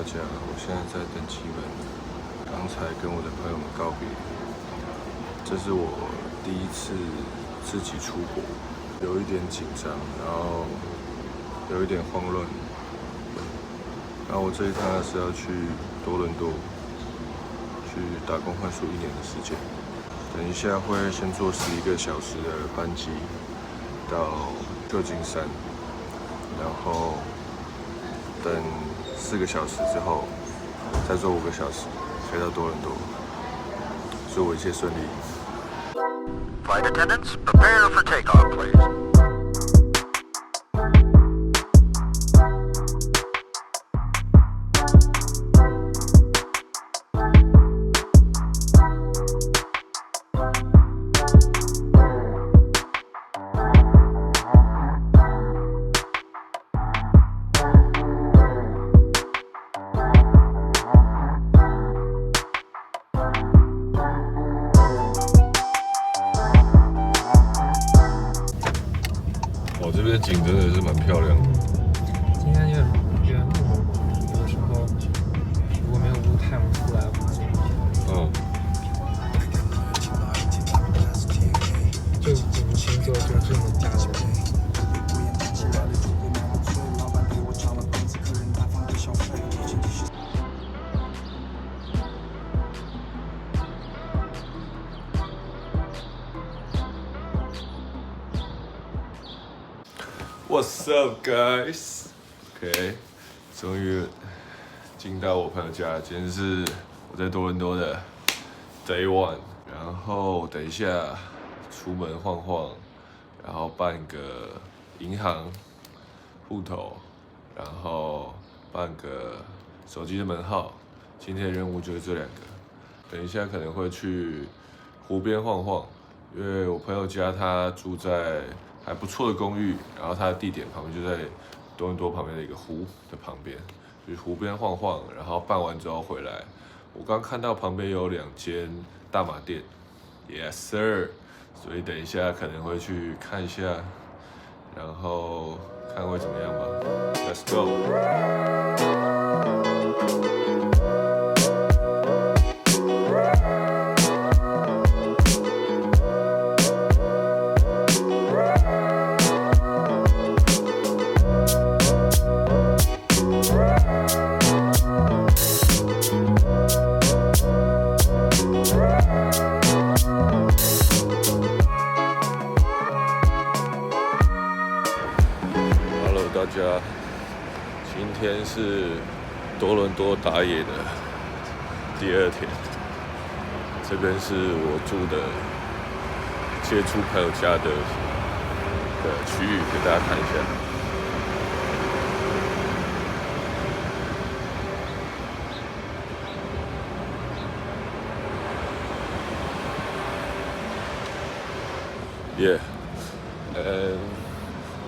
家，我现在在登机门，刚才跟我的朋友们告别。这是我第一次自己出国，有一点紧张，然后有一点慌乱。然后我这一趟是要去多伦多，去打工换宿1年的时间。等一下会先坐11个小时的班机到旧金山，然后等4个小时之后，再坐5个小时飞到多伦多。祝我一切顺利。Flight attendants, prepare for takeoff, please.这边景真的是蛮漂亮的。今天有点雾，有的时候如果没有雾，太阳出来了。就我们星座就这么加的。What's up, guys? OK， 终于进到我朋友家。今天是我在多伦多的 Day One， 然后等一下出门晃晃，然后办个银行户头，然后办个手机的门号。今天的任务就是这2个。等一下可能会去湖边晃晃，因为我朋友家他住在还不错的公寓，然后它的地点旁边就在多伦多旁边的一个湖的旁边，去湖边晃晃，然后办完之后回来。我刚看到旁边有2间大麻店 ，Yes sir， 所以等一下可能会去看一下，然后看会怎么样吧。Let's go。大家，今天是多伦多打野的第2天，这边是我住的接触朋友家的区域，给大家看一下。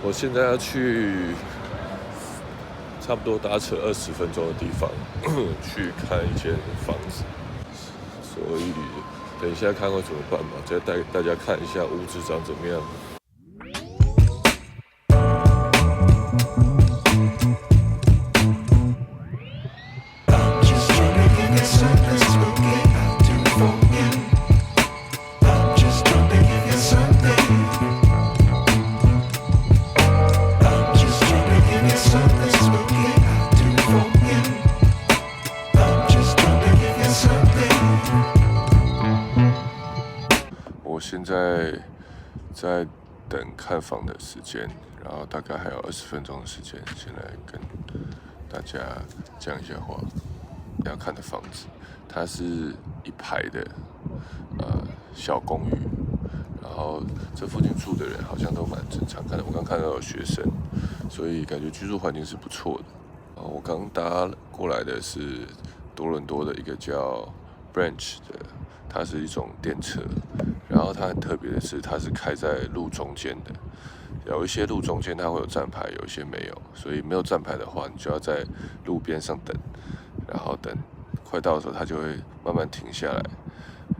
我现在要去差不多搭车20分钟的地方去看一间房子，所以等一下看会怎么办吧，再带大家看一下屋子长怎么样。我现在在等看房的时间，然后大概还有20分钟的时间，先来跟大家讲一下话。要看的房子，它是一排的小公寓，然后这附近住的人好像都蛮正常看的。我刚看到有学生，所以感觉居住环境是不错的。我刚搭过来的是多伦多的一个叫 Branch 的，它是一种电车，然后它很特别的是，它是开在路中间的。有一些路中间它会有站牌，有一些没有，所以没有站牌的话，你就要在路边上等，然后等快到的时候，它就会慢慢停下来，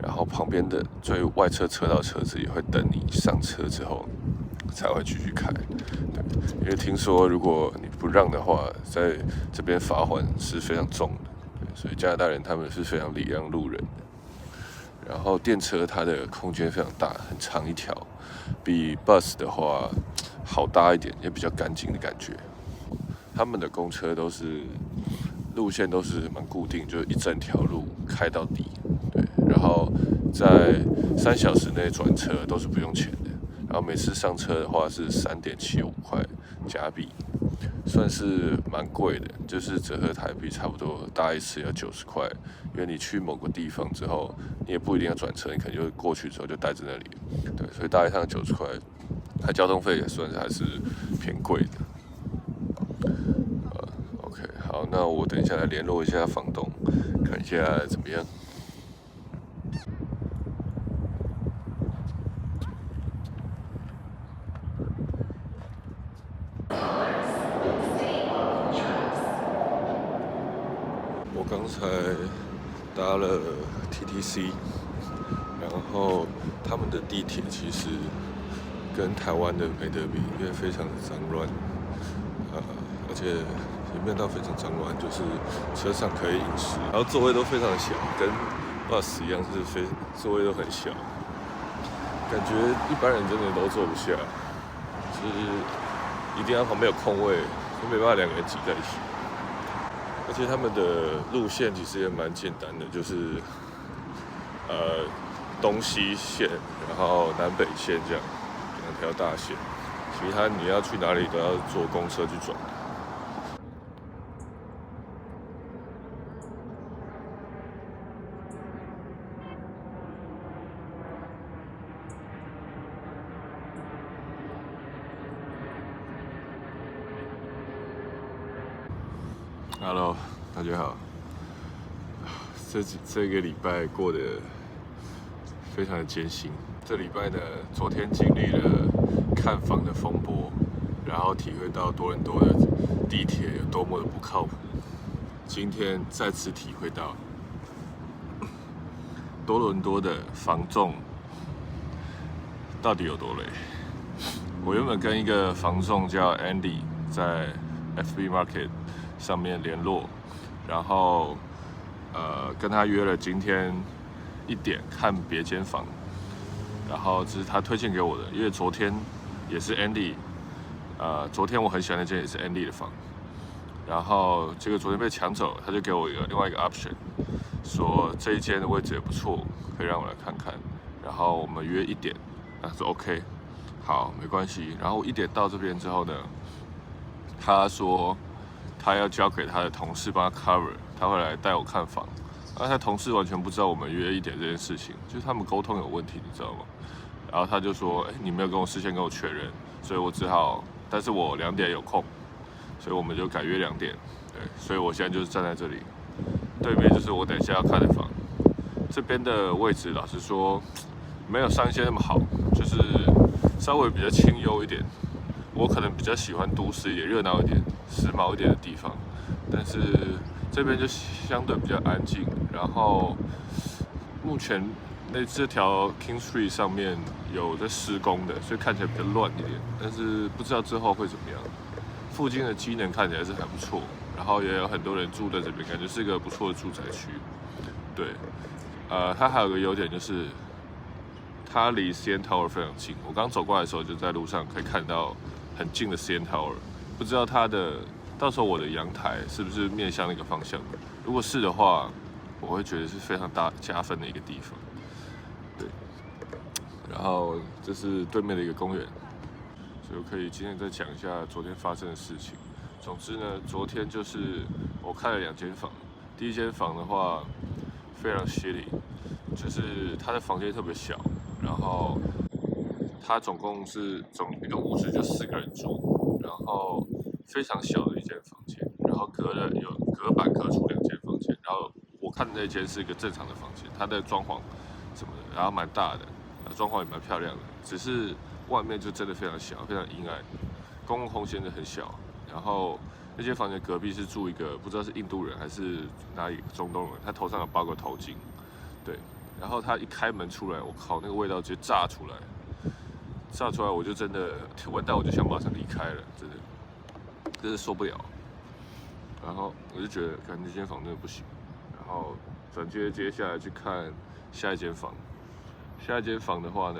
然后旁边的最外侧车道车子也会等你上车之后才会继续开。对，因为听说如果你不让的话，在这边罚款是非常重的。所以加拿大人他们是非常礼让路人的。然后电车它的空间非常大，很长一条，比 bus 的话好搭一点，也比较干净的感觉。他们的公车都是路线都是蛮固定，就一整条路开到底，对。然后在3小时内转车都是不用钱的。然后每次上车的话是3.75块加币，算是蛮贵的，就是折合台币差不多搭一次要90块。因为你去某个地方之后，你也不一定要转车，你可能就过去之后就待在那里，对，所以搭一趟90块，它交通费也算是还是偏贵的。OK， 好，那我等一下来联络一下房东，看一下怎么样。我刚才搭了 TTC， 然后他们的地铁其实跟台湾的没得比，因为非常的脏乱，而且也没有到非常脏乱，就是车上可以饮食，然后座位都非常小，跟 bus 一样座位都很小，感觉一般人真的都坐不下，就是一定要旁边有空位，就没办法2个人挤在一起。而且他们的路线其实也蛮简单的，就是东西线，然后南北线这样2条大线，其他你要去哪里都要坐公车去转。Hello， 大家好。这个礼拜过得非常的艰辛。这礼拜呢，昨天经历了看房的风波，然后体会到多伦多的地铁有多么的不靠谱。今天再次体会到多伦多的房仲到底有多累。我原本跟一个房仲叫 Andy 在 FB Market 上面联络，然后跟他约了今天1点看别间房，然后这是他推荐给我的，因为昨天也是 Andy，昨天我很喜欢那间也是 Andy 的房，然后结果昨天被抢走了，他就给我另外一个 option， 说这一间的位置也不错，可以让我来看看，然后我们约1点，他说 OK， 好，没关系，然后1点到这边之后呢，他说他要交给他的同事帮他 cover， 他会来带我看房。而他同事完全不知道我们约1点这件事情，就是他们沟通有问题，你知道吗？然后他就说：“你没有跟我事先跟我确认，所以我只好，但是我2点有空，所以我们就改约2点。对，所以我现在就是站在这里，对面就是我等一下要看的房。这边的位置，老实说，没有上一间那么好，就是稍微比较清幽一点。我可能比较喜欢都市一点、热闹一点、时髦一点的地方，但是这边就相对比较安静。然后目前这条 King Street 上面有在施工的，所以看起来比较乱一点。但是不知道之后会怎么样。附近的机能看起来是还不错，然后也有很多人住在这边，感觉是一个不错的住宅区。对，它还有个优点就是，它离 CN Tower 非常近。我刚走过来的时候，就在路上可以看到很近的 CN Tower。不知道它的到时候我的阳台是不是面向那个方向？如果是的话，我会觉得是非常加分的一个地方。对，然后这是对面的一个公园，所以我可以今天再讲一下昨天发生的事情。总之呢，昨天就是我看了2间房，第一间房的话非常 shitty， 就是它的房间特别小，然后它总共是一个屋子就4个人住，然后非常小的一间房间，然后有隔板隔出2间房间，然后我看的那间是一个正常的房间，它的装潢什么的，然后蛮大的，装潢也蛮漂亮的，只是外面就真的非常小，非常阴暗，公共空间就很小。然后那间房间隔壁是住一个不知道是印度人还是哪里中东人，他头上有包个头巾，对，然后他一开门出来，我靠，那个味道直接炸出来，我就真的闻到我就想马上离开了，真的。真是受不了。然后我就觉得，看这间房真的不行。然后接下来去看下一间房。下一间房的话呢，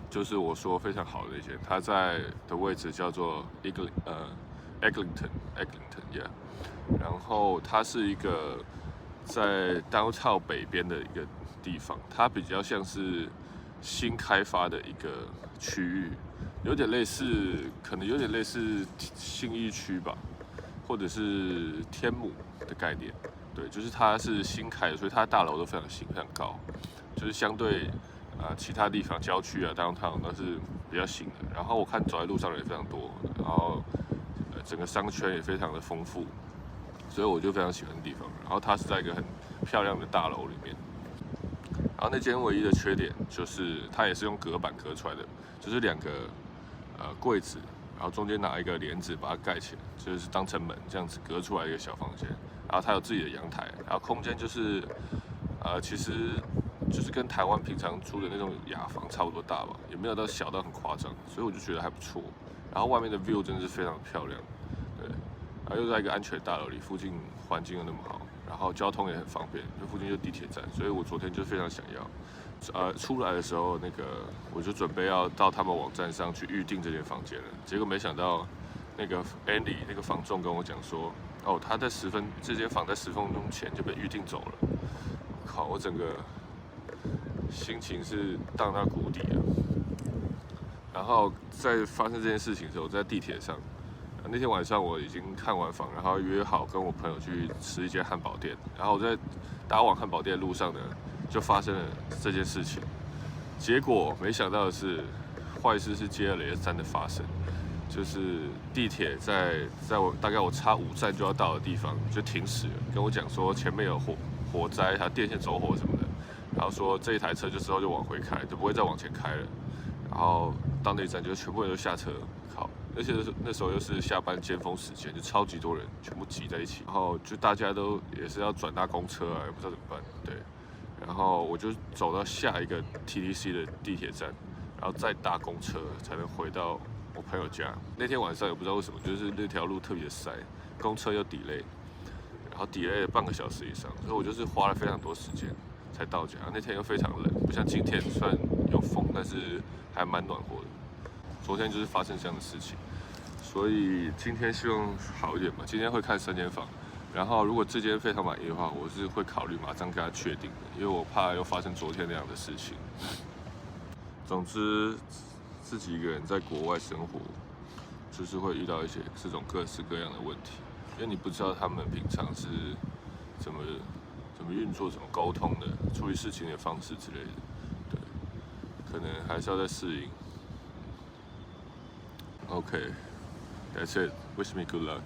就是我说非常好的一间，它在的位置叫做Eglinton yeah。然后它是一个在 downtown 北边的一个地方，它比较像是新开发的一个区域，有点类似，可能有点类似信义区吧，或者是天母的概念。对，就是它是新开的，所以它大楼都非常新、非常高，就是相对其他地方郊区啊 downtown 都是比较新的。然后我看走在路上人也非常多，然后整个商圈也非常的丰富，所以我就非常喜欢的地方。然后它是在一个很漂亮的大楼里面。然后那间唯一的缺点就是它也是用隔板隔出来的，就是2个柜子，然后中间拿一个帘子把它盖起来，就是当成门这样子隔出来一个小房间。然后它有自己的阳台，然后空间就是其实就是跟台湾平常租的那种雅房差不多大吧，也没有到小到很夸张，所以我就觉得还不错。然后外面的 view 真的是非常漂亮，对，然后又在一个安全大楼里，附近环境又那么好，然后交通也很方便，就附近就地铁站，所以我昨天就非常想要。出来的时候，我就准备要到他们网站上去预定这间房间了，结果没想到那个 Andy 那个房仲跟我讲说，哦，这间房在10分钟前就被预定走了。靠，我整个心情是荡到谷底了。然后在发生这件事情的时候，我在地铁上，那天晚上我已经看完房，然后约好跟我朋友去吃一间汉堡店。然后我在打往汉堡店的路上呢，就发生了这件事情。结果没想到的是，坏事是接二连三的发生。就是地铁在我大概我差5站就要到的地方就停驶了，跟我讲说前面有火灾，还有电线走火什么的，然后说这一台车之后就往回开，就不会再往前开了。然后到那一站就全部人都下车，靠！而且那时候又是下班尖峰时间，就超级多人全部挤在一起，然后就大家都也是要转搭公车啊，也不知道怎么办，对。然后我就走到下一个 TTC 的地铁站，然后再搭公车才能回到我朋友家。那天晚上也不知道为什么，就是那条路特别塞，公车又 delay， 然后 delay 了半个小时以上，所以我就是花了非常多时间才到家。那天又非常冷，不像今天虽然有风，但是还蛮暖和的。昨天就是发生这样的事情，所以今天希望好一点吧。今天会看3间房，然后如果这间非常满意的话，我是会考虑马上跟他确定的，因为我怕又发生昨天那样的事情。总之，自己一个人在国外生活，就是会遇到一些这种各式各样的问题，因为你不知道他们平常是怎么运作、怎么沟通的，处理事情的方式之类的，对，可能还是要再适应。Okay, that's it. Wish me good luck.